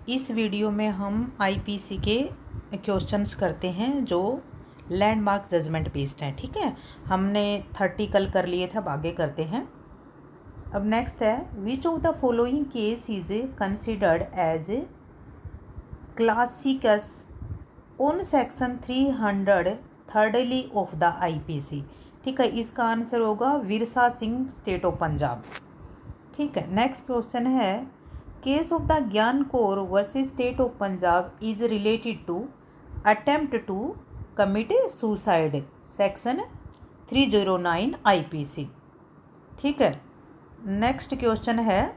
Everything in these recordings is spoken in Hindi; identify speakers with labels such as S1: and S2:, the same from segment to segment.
S1: इस वीडियो में हम आईपीसी के क्वेश्चंस करते हैं जो लैंडमार्क जजमेंट बेस्ड हैं। ठीक है, हमने 30 कल कर लिए थे, अब आगे करते हैं। अब नेक्स्ट है, which of the following case is considered as classicus on section 300 thirdly of the IPC. ठीक है, इसका आंसर होगा विरसा सिंह, स्टेट ऑफ पंजाब। ठीक है, नेक्स्ट क्वेश्चन है, case of the Gian Kaur versus state of Punjab is related to attempt to commit suicide, section 309 IPC. ठीक है, नेक्स्ट क्वेश्चन है,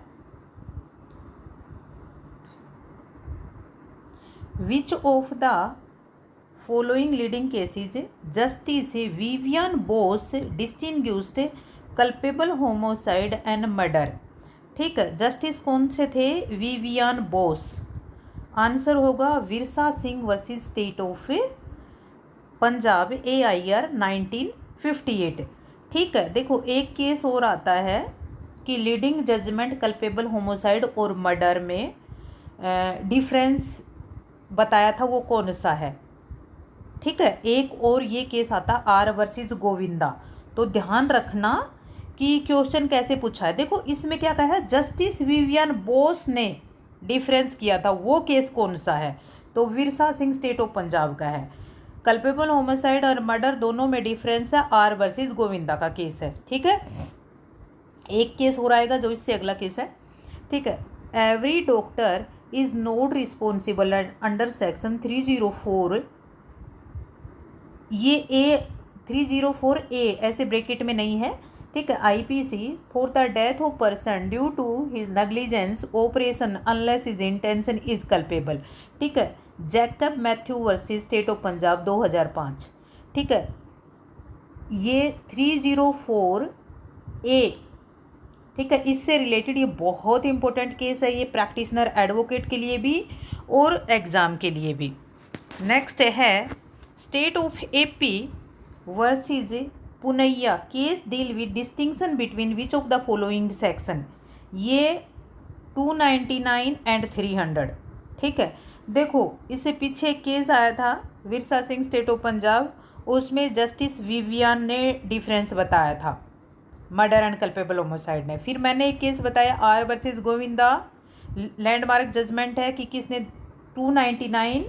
S1: which of the following leading cases justice Vivian Bose distinguished culpable homicide and murder. ठीक है, जस्टिस कौन से थे? विवियन बोस। आंसर होगा Virsa Singh versus state of Punjab, AIR 1958। ठीक है, देखो एक केस और आता है कि लीडिंग जजमेंट कल्पेबल होमोसाइड और मर्डर में डिफरेंस बताया था, वो कौन सा है? ठीक है, एक और ये केस आता आर वर्सेस गोविंदा। तो ध्यान रखना कि क्वेश्चन कैसे पूछा है। देखो इसमें क्या कहा है, जस्टिस विवियन बोस ने डिफरेंस किया था, वो केस कौन सा है? तो विरसा सिंह, स्टेट ऑफ पंजाब का है। कल्पेबल होमोसाइड और मर्डर दोनों में डिफरेंस है, आर वर्सेस गोविंदा का केस है। ठीक है, एक केस हो आएगा जो इससे अगला केस है। ठीक है, every doctor is not responsible under section 304, ये ए 304A ऐसे ब्रैकेट में नहीं है। ठीक है, IPC for the death of person due to his negligence operation unless his intention is culpable. ठीक है, Jacob Matthew versus state of Punjab 2005। ठीक है, ये 304A, ठीक है, इससे रिलेटेड ये बहुत इंपॉर्टेंट केस है, ये प्रैक्टिशनर एडवोकेट के लिए भी और एग्ज़ाम के लिए भी। नेक्स्ट है, state of AP versus Punnaiah case deal with distinction between which of the following section, ये 299 एंड 300। ठीक है, देखो इससे पीछे केस आया था विरसा सिंह, स्टेट ऑफ पंजाब, उसमें जस्टिस विवियन ने डिफरेंस बताया था, मर्डर एंड कल्पेबल होमोसाइड ने। फिर मैंने एक केस बताया R versus Govinda, landmark judgment है कि किसने 299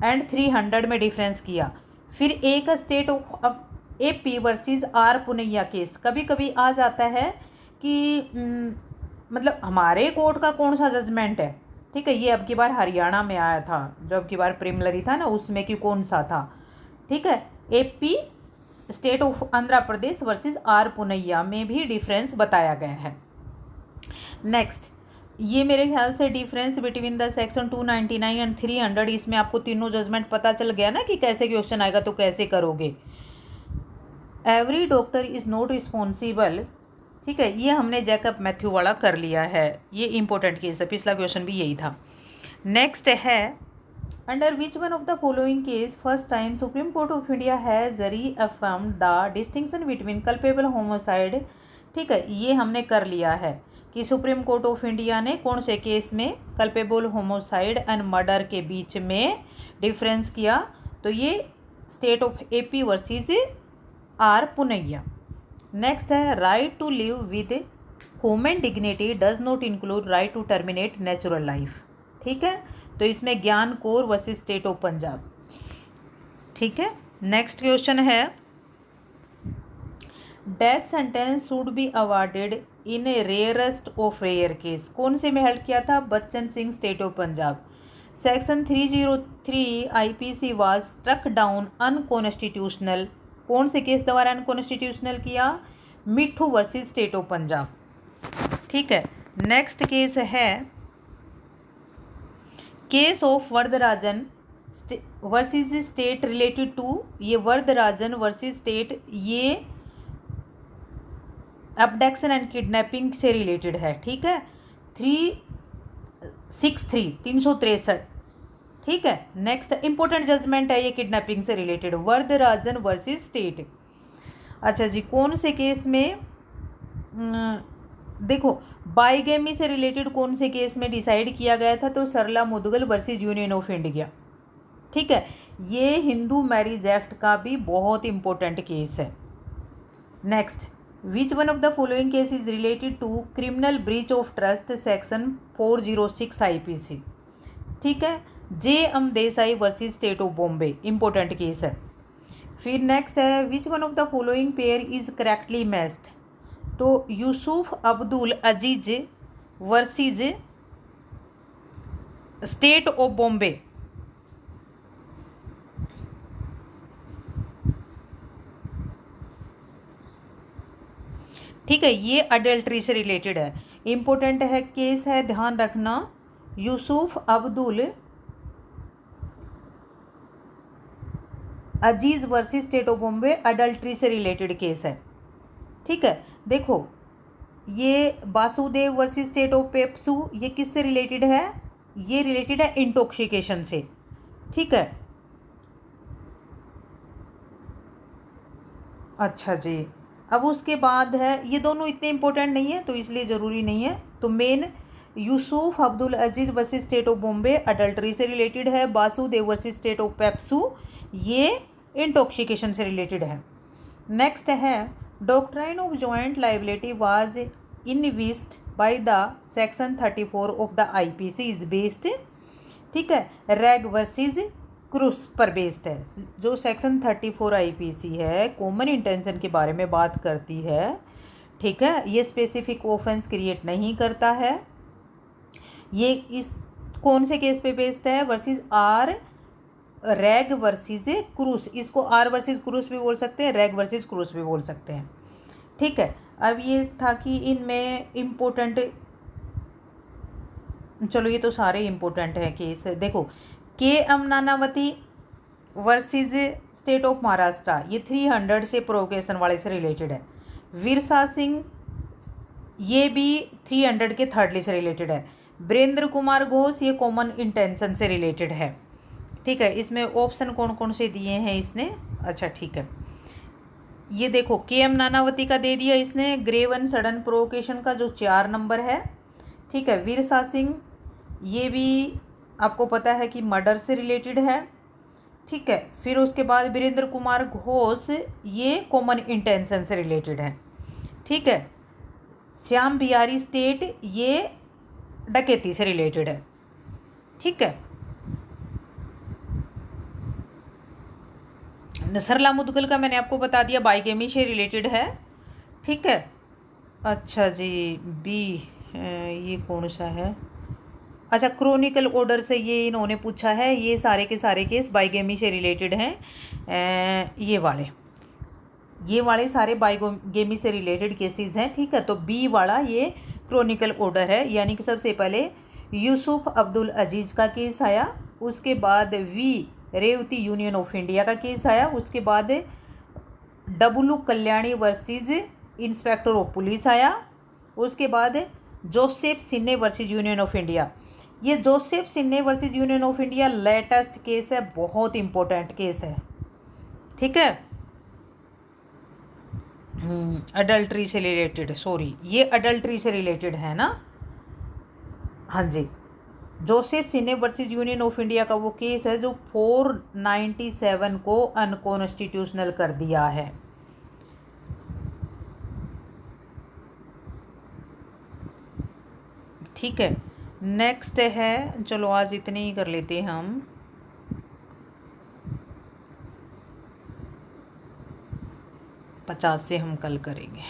S1: एंड 300 में डिफरेंस किया। फिर एक state of AP versus R Punnaiah case. कभी कभी आ जाता है कि मतलब हमारे कोर्ट का कौन सा जजमेंट है। ठीक है, ये अब की बार हरियाणा में आया था, जो अब की बार प्रिमिलरी था ना, उसमें कि कौन सा था। ठीक है, AP state of Andhra Pradesh versus R Punnaiah में भी डिफरेंस बताया गया है। नेक्स्ट, ये मेरे ख्याल से difference between the section 299 and 300, इसमें आपको तीनों जजमेंट पता चल गया ना कि कैसे क्वेश्चन आएगा तो कैसे करोगे। Every doctor is not responsible, ठीक है, ये हमने जैकब मैथ्यू वाला कर लिया है, ये इंपॉर्टेंट केस है, पिछला क्वेश्चन भी यही था। नेक्स्ट है, under which one of the following case first time supreme court of India has reaffirmed the distinction between culpable homicide. ठीक है, ये हमने कर लिया है कि सुप्रीम कोर्ट ऑफ इंडिया ने कौन से केस में कल्पेबल होमोसाइड एंड मर्डर के बीच में डिफरेंस किया, तो ये state of AP versus R Punnaiah. Next है, right to live with human dignity does not include right to terminate natural life. ठीक है, तो इसमें Gian Kaur versus state of Punjab. ठीक है, नेक्स्ट क्वेश्चन है, death sentence should be awarded in a rarest of rare case, कौन से में हेल्ड किया था? Bachan Singh, state of Punjab. Section 303 IPC was struck down unconstitutional, कौन से केस द्वारा अनकॉन्स्टिट्यूशनल किया? मिट्ठू वर्सेस स्टेट ऑफ पंजाब। ठीक है, नेक्स्ट केस है case of Varadarajan versus state related to, ये वरदराजन वर्सेस स्टेट, ये अबडक्शन एंड किडनैपिंग से रिलेटेड है। ठीक है, 363। ठीक है, नेक्स्ट इंपॉर्टेंट जजमेंट है ये किडनैपिंग से रिलेटेड, वरदराजन वर्सेस स्टेट। अच्छा जी, कौन से केस में देखो बाइगेमी से रिलेटेड कौन से केस में डिसाइड किया गया था? तो Sarla Mudgal versus union of India. ठीक है, ये हिंदू मैरिज एक्ट का भी बहुत इंपॉर्टेंट केस है। Next, which one of the following case is related to criminal breach of trust section 406 IPC? ठीक है, J.M. Desai versus state of Bombay, important case है। फिर नेक्स्ट है, which one of the following pair is correctly matched? तो Yusuf Abdul Aziz versus state of Bombay. ठीक है, ये अडल्ट्री से रिलेटेड है, इंपॉर्टेंट है केस है, ध्यान रखना। Yusuf Abdul Aziz versus state of Bombay adultery से रिलेटेड केस है। ठीक है, देखो ये Vasudev versus state of PEPSU, ये किससे रिलेटेड है? ये रिलेटेड है इंटॉक्सिकेशन से। ठीक है, अच्छा जी। अब उसके बाद है, ये दोनों इतने इंपॉर्टेंट नहीं है तो इसलिए ज़रूरी नहीं है। तो main Yusuf Abdul Aziz versus state of Bombay adultery से रिलेटेड है। Vasudev versus state of PEPSU ये इंटॉक्सिकेशन से रिलेटेड है। नेक्स्ट है, doctrine of joint liability was envisaged by the section 34 of the IPC is based. ठीक है, रैग वर्सेस क्रूस पर बेस्ड है। जो सेक्शन 34 IPC है कॉमन इंटेंशन के बारे में बात करती है। ठीक है, ये स्पेसिफिक ऑफेंस क्रिएट नहीं करता है। ये इस कौन से केस पे बेस्ड है? वर्सेस आर रैग वर्सेस क्रूस। इसको आर वर्सेस क्रूस भी बोल सकते हैं, रैग वर्सेस क्रूस भी बोल सकते हैं। ठीक है, अब ये था कि इनमें इम्पोर्टेंट, चलो ये तो सारे इम्पोर्टेंट हैं केस। देखो, K.M. Nanavati versus state of Maharashtra, ये 300 से प्रोवोकेशन वाले से रिलेटेड है। विरसा सिंह ये भी 300 के थर्डली से रिलेटेड है। वीरेंद्र कुमार घोष ये कॉमन इंटेंशन से रिलेटेड है। ठीक है, इसमें ऑप्शन कौन कौन से दिए हैं इसने? अच्छा ठीक है, ये देखो K.M. नानावती का दे दिया इसने, ग्रेव एंड सडन प्रोवोकेशन का जो 4 नंबर है। ठीक है, विरसा सिंह ये भी आपको पता है कि मर्डर से रिलेटेड है। ठीक है, फिर उसके बाद वीरेंद्र कुमार घोष ये कॉमन इंटेंशन से रिलेटेड है। ठीक है, श्याम बिहारी स्टेट ये डकैती से रिलेटेड है। ठीक है, सरला मुदगल का मैंने आपको बता दिया, बाइगेमी से रिलेटेड है। ठीक है, अच्छा जी, बी ये कौन सा है? अच्छा, क्रोनिकल ऑर्डर से ये इन्होंने पूछा है, ये सारे के सारे केस बाइगेमी से रिलेटेड हैं। ये वाले सारे बाइगेमी से रिलेटेड केसेस हैं। ठीक है, तो बी वाला ये क्रोनिकल ऑर्डर है, यानी कि सबसे पहले यूसुफ अब्दुल अजीज का केस आया, उसके बाद V Revathi union of India का केस आया, उसके बाद W Kalyani versus inspector of police आया, उसके बाद Joseph Shine versus union of India. ये Joseph Shine versus union of India latest case है, बहुत इंपॉर्टेंट केस है। ठीक है, अडल्ट्री से रिलेटेड, सॉरी ये अडल्ट्री से रिलेटेड है ना। हाँ जी, Joseph Shine versus union of India का वो केस है जो 497 को अनकॉन्स्टिट्यूशनल कर दिया है। ठीक है, नेक्स्ट है, चलो आज इतने ही कर लेते हैं हम। 50 से हम कल करेंगे।